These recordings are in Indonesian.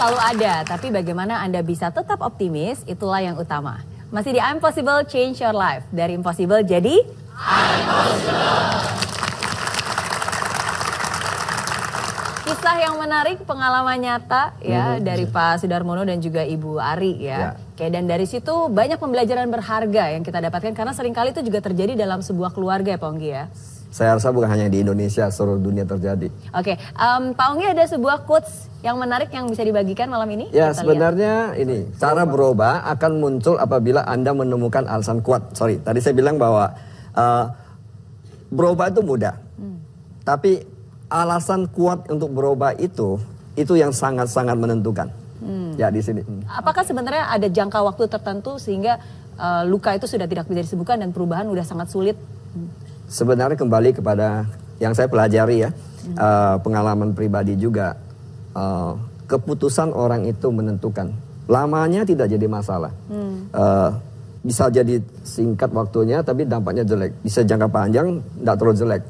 selalu ada, tapi bagaimana Anda bisa tetap optimis, itulah yang utama. Masih di I'm Possible Change Your Life. Dari impossible jadi I'm Possible. Kisah yang menarik, pengalaman nyata ya dari Pak Sudarmono dan juga Ibu Ari ya. Oke, dan dari situ banyak pembelajaran berharga yang kita dapatkan karena seringkali itu juga terjadi dalam sebuah keluarga ya Pak Onggi ya. Saya rasa bukan hanya di Indonesia, seluruh dunia terjadi. Oke, Pak Onggi ada sebuah quotes yang menarik yang bisa dibagikan malam ini? Ya, sebenarnya ini, cara berubah akan muncul apabila Anda menemukan alasan kuat. Sorry, tadi saya bilang bahwa berubah itu mudah. Tapi alasan kuat untuk berubah itu yang sangat-sangat menentukan. Ya, di sini. Apakah sebenarnya ada jangka waktu tertentu sehingga luka itu sudah tidak bisa disembuhkan dan perubahan sudah sangat sulit? Sebenarnya kembali kepada yang saya pelajari ya, pengalaman pribadi juga, keputusan orang itu menentukan. Lamanya tidak jadi masalah, bisa jadi singkat waktunya tapi dampaknya jelek, bisa jangka panjang tidak terlalu jelek.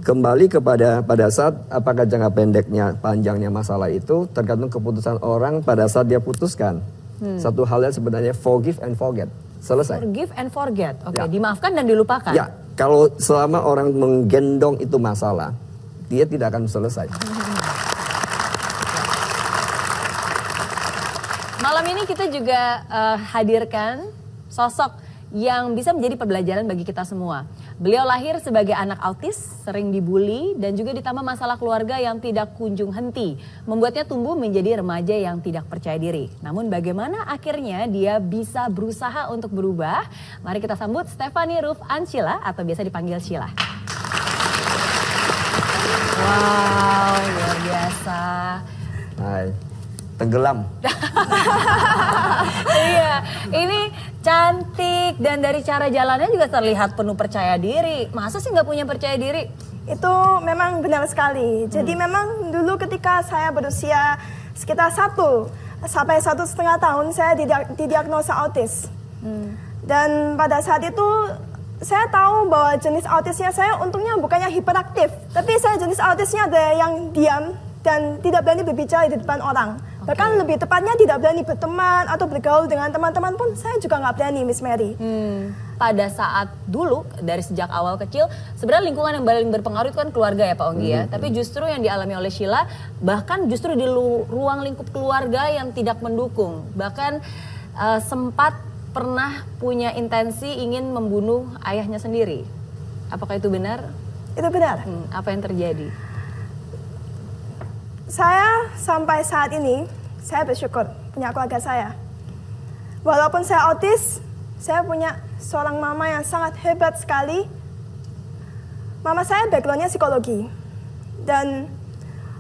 Kembali kepada pada saat apakah jangka pendeknya, panjangnya masalah itu tergantung keputusan orang pada saat dia putuskan. Satu halnya sebenarnya forgive and forget. Selesai. Forgive and forget. Oke, dimaafkan dan dilupakan. Ya, kalau selama orang menggendong itu masalah, dia tidak akan selesai. Malam ini kita juga hadirkan sosok yang bisa menjadi pembelajaran bagi kita semua. Beliau lahir sebagai anak autis, sering dibully, dan juga ditambah masalah keluarga yang tidak kunjung henti. Membuatnya tumbuh menjadi remaja yang tidak percaya diri. Namun bagaimana akhirnya dia bisa berusaha untuk berubah? Mari kita sambut Stephanie Ruth Anshila atau biasa dipanggil Sheila. Wow, luar biasa. Hai, tenggelam. Iya, ini cantik dan dari cara jalannya juga terlihat penuh percaya diri. Masa sih nggak punya percaya diri? Itu memang benar sekali. Jadi memang dulu ketika saya berusia sekitar 1 sampai 1,5 tahun saya didiagnosa autis. Dan pada saat itu saya tahu bahwa jenis autisnya saya untungnya bukannya hiperaktif. Tapi saya jenis autisnya ada yang diam dan tidak berani berbicara di depan orang. Bahkan lebih tepatnya tidak berani berteman atau bergaul dengan teman-teman pun saya juga nggak berani, Miss Mary. Pada saat dulu, dari sejak awal kecil, sebenarnya lingkungan yang paling berpengaruh itu kan keluarga ya Pak Onggi ya. Tapi justru yang dialami oleh Sheila, bahkan justru di ruang lingkup keluarga yang tidak mendukung. Bahkan sempat pernah punya intensi ingin membunuh ayahnya sendiri. Apakah itu benar? Itu benar. Apa yang terjadi? Saya sampai saat ini, saya bersyukur punya keluarga saya. Walaupun saya autis, saya punya seorang mama yang sangat hebat sekali. Mama saya backgroundnya psikologi. Dan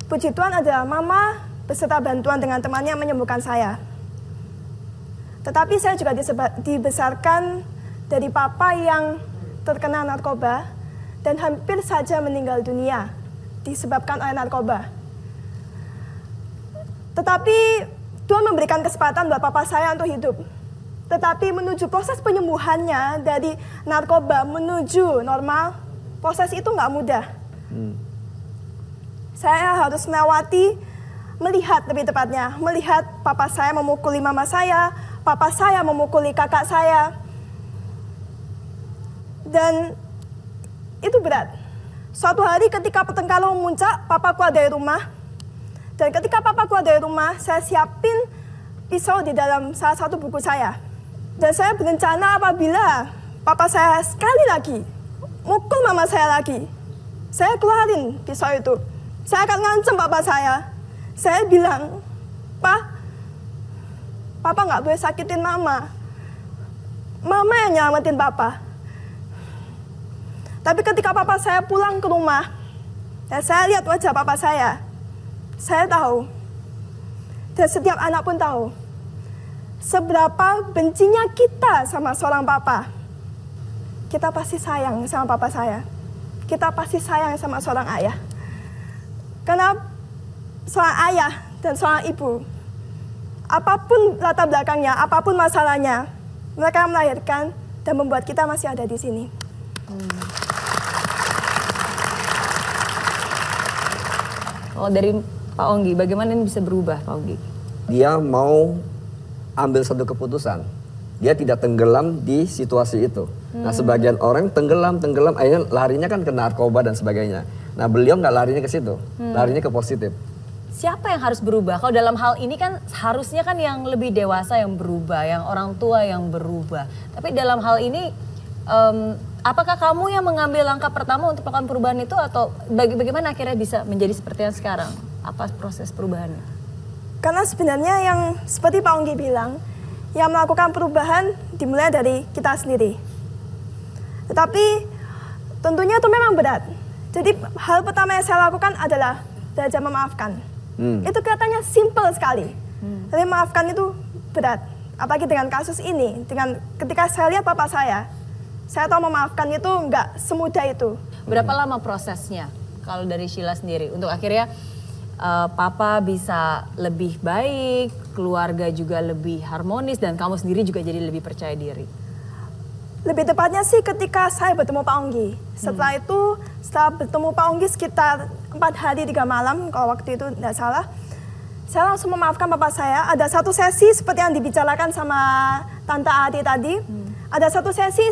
puji Tuhan ada mama beserta bantuan dengan temannya menyembuhkan saya. Tetapi saya juga dibesarkan dari papa yang terkena narkoba dan hampir saja meninggal dunia disebabkan oleh narkoba. Tetapi Tuhan memberikan kesempatan buat papa saya untuk hidup. Tetapi menuju proses penyembuhannya dari narkoba menuju normal, proses itu nggak mudah. Saya harus melewati, melihat lebih tepatnya, melihat papa saya memukuli mama saya, papa saya memukuli kakak saya. Dan itu berat. Suatu hari ketika pertengkaran memuncak, papa keluar dari rumah. Dan ketika papa keluar dari rumah, saya siapin pisau di dalam salah satu buku saya. Dan saya berencana apabila papa saya sekali lagi mukul mama saya lagi, saya keluarin pisau itu. Saya akan ngancam papa saya. Saya bilang, Papa nggak boleh sakitin mama. Mama yang nyelamatin papa. Tapi ketika papa saya pulang ke rumah, dan saya lihat wajah papa saya tahu, dan setiap anak pun tahu, seberapa bencinya kita sama seorang papa. Kita pasti sayang sama papa saya. Kita pasti sayang sama seorang ayah. Karena seorang ayah dan seorang ibu, apapun latar belakangnya, apapun masalahnya, mereka melahirkan dan membuat kita masih ada di sini. Kalau dari Pak Onggi, bagaimana ini bisa berubah Pak Onggi? dia mau ambil satu keputusan. Dia tidak tenggelam di situasi itu. Nah, sebagian orang tenggelam, akhirnya larinya kan ke narkoba dan sebagainya. Nah, beliau nggak larinya ke situ, larinya ke positif. Siapa yang harus berubah? Kalau dalam hal ini kan harusnya kan yang lebih dewasa yang berubah, yang orang tua yang berubah. Tapi dalam hal ini, apakah kamu yang mengambil langkah pertama untuk melakukan perubahan itu atau bagaimana akhirnya bisa menjadi seperti yang sekarang? Apa proses perubahannya? Karena sebenarnya yang seperti Pak Onggi bilang, yang melakukan perubahan dimulai dari kita sendiri. Tetapi tentunya itu memang berat. Jadi hal pertama yang saya lakukan adalah belajar memaafkan. Itu kelihatannya simple sekali. Tapi maafkan itu berat. Apalagi dengan kasus ini, dengan ketika saya lihat papa saya tahu memaafkan itu nggak semudah itu. Berapa lama prosesnya kalau dari Sheila sendiri untuk akhirnya papa bisa lebih baik, keluarga juga lebih harmonis dan kamu sendiri juga jadi lebih percaya diri? Lebih tepatnya sih ketika saya bertemu Pak Onggi. Setelah itu, setelah bertemu Pak Onggi sekitar 4 hari 3 malam, kalau waktu itu tidak salah, saya langsung memaafkan papa saya. Ada satu sesi seperti yang dibicarakan sama Tante Adi tadi. Ada satu sesi,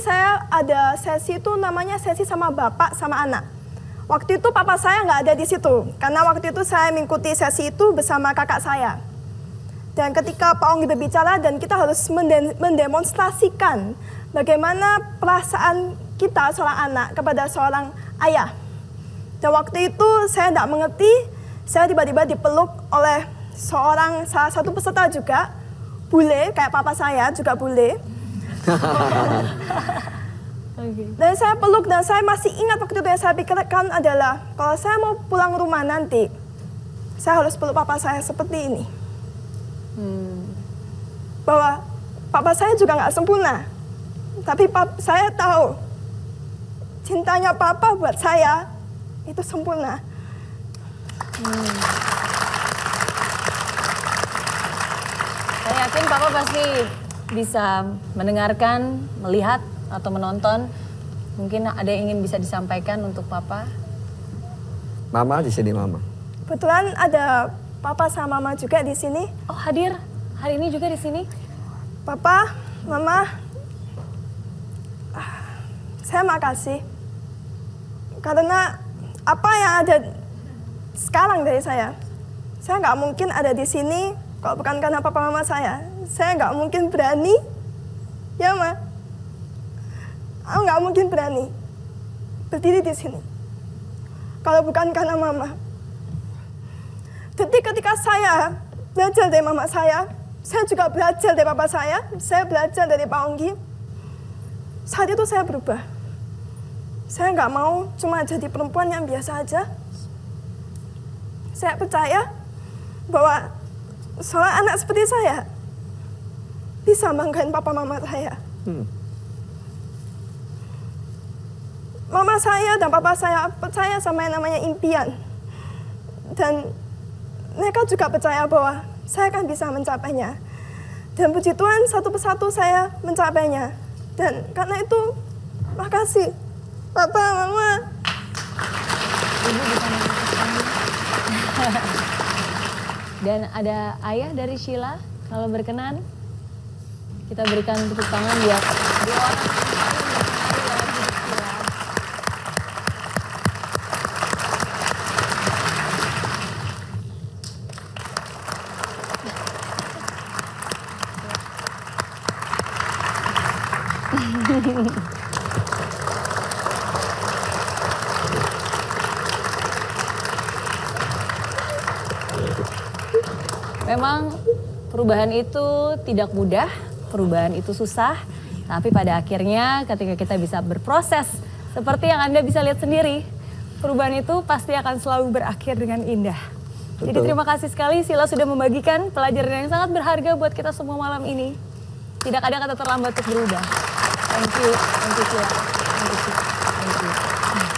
ada sesi itu namanya sesi sama bapak sama anak. Waktu itu papa saya nggak ada di situ, karena waktu itu saya mengikuti sesi itu bersama kakak saya. Dan ketika Pak Onggi berbicara dan kita harus mendemonstrasikan bagaimana perasaan kita seorang anak kepada seorang ayah. Dan waktu itu saya tidak mengerti, saya tiba-tiba dipeluk oleh salah satu peserta juga, bule, kayak papa saya juga bule. Dan saya peluk dan saya masih ingat waktu itu yang saya pikirkan adalah kalau saya mau pulang rumah nanti, saya harus peluk papa saya seperti ini. Bahwa papa saya juga nggak sempurna, tapi saya tahu cintanya papa buat saya itu sempurna. Saya yakin papa pasti bisa mendengarkan, melihat atau menonton. Mungkin ada yang ingin bisa disampaikan untuk papa? Mama di sini, Mama. Kebetulan ada papa sama mama juga di sini. Oh, hadir hari ini juga di sini? Papa, mama, saya makasih. Karena apa yang ada sekarang dari saya nggak mungkin ada di sini kalau bukan karena papa mama saya. Saya nggak mungkin berani, ya Ma. Aku nggak mungkin berani berdiri di sini kalau bukan karena mama. Jadi ketika saya belajar dari mama saya juga belajar dari papa saya belajar dari Pak Onggi. Saat itu saya berubah. Saya nggak mau cuma jadi perempuan yang biasa aja. Saya percaya bahwa seorang anak seperti saya bisa banggain papa mama saya. Mama saya dan papa saya percaya sama yang namanya impian. Dan mereka juga percaya bahwa saya akan bisa mencapainya. Dan puji Tuhan satu persatu saya mencapainya. Dan karena itu, makasih Papa, Mama. Ibu bisa mengucapkan. Dan ada ayah dari Sheila, kalau berkenan kita berikan tepuk tangan buat dua orang yang paling berpengaruh dalam hidup Sheila. Memang perubahan itu tidak mudah, perubahan itu susah, tapi pada akhirnya ketika kita bisa berproses seperti yang Anda bisa lihat sendiri, perubahan itu pasti akan selalu berakhir dengan indah. Betul. Jadi terima kasih sekali Sheila sudah membagikan pelajaran yang sangat berharga buat kita semua malam ini. Tidak ada kata terlambat untuk berubah. Thank you Sheila.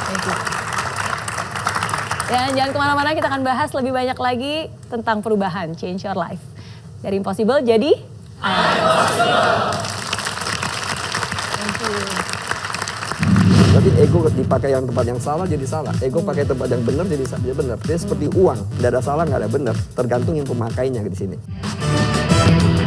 Thank you. Dan jangan kemana-mana, kita akan bahas lebih banyak lagi tentang perubahan, change your life. Dari impossible jadi impossible. Thank you. Tapi ego dipakai yang tempat yang salah jadi salah. Ego pakai tempat yang benar jadi benar. Dia seperti uang, tidak ada salah, nggak ada benar. Tergantung yang pemakainya di sini. Bye.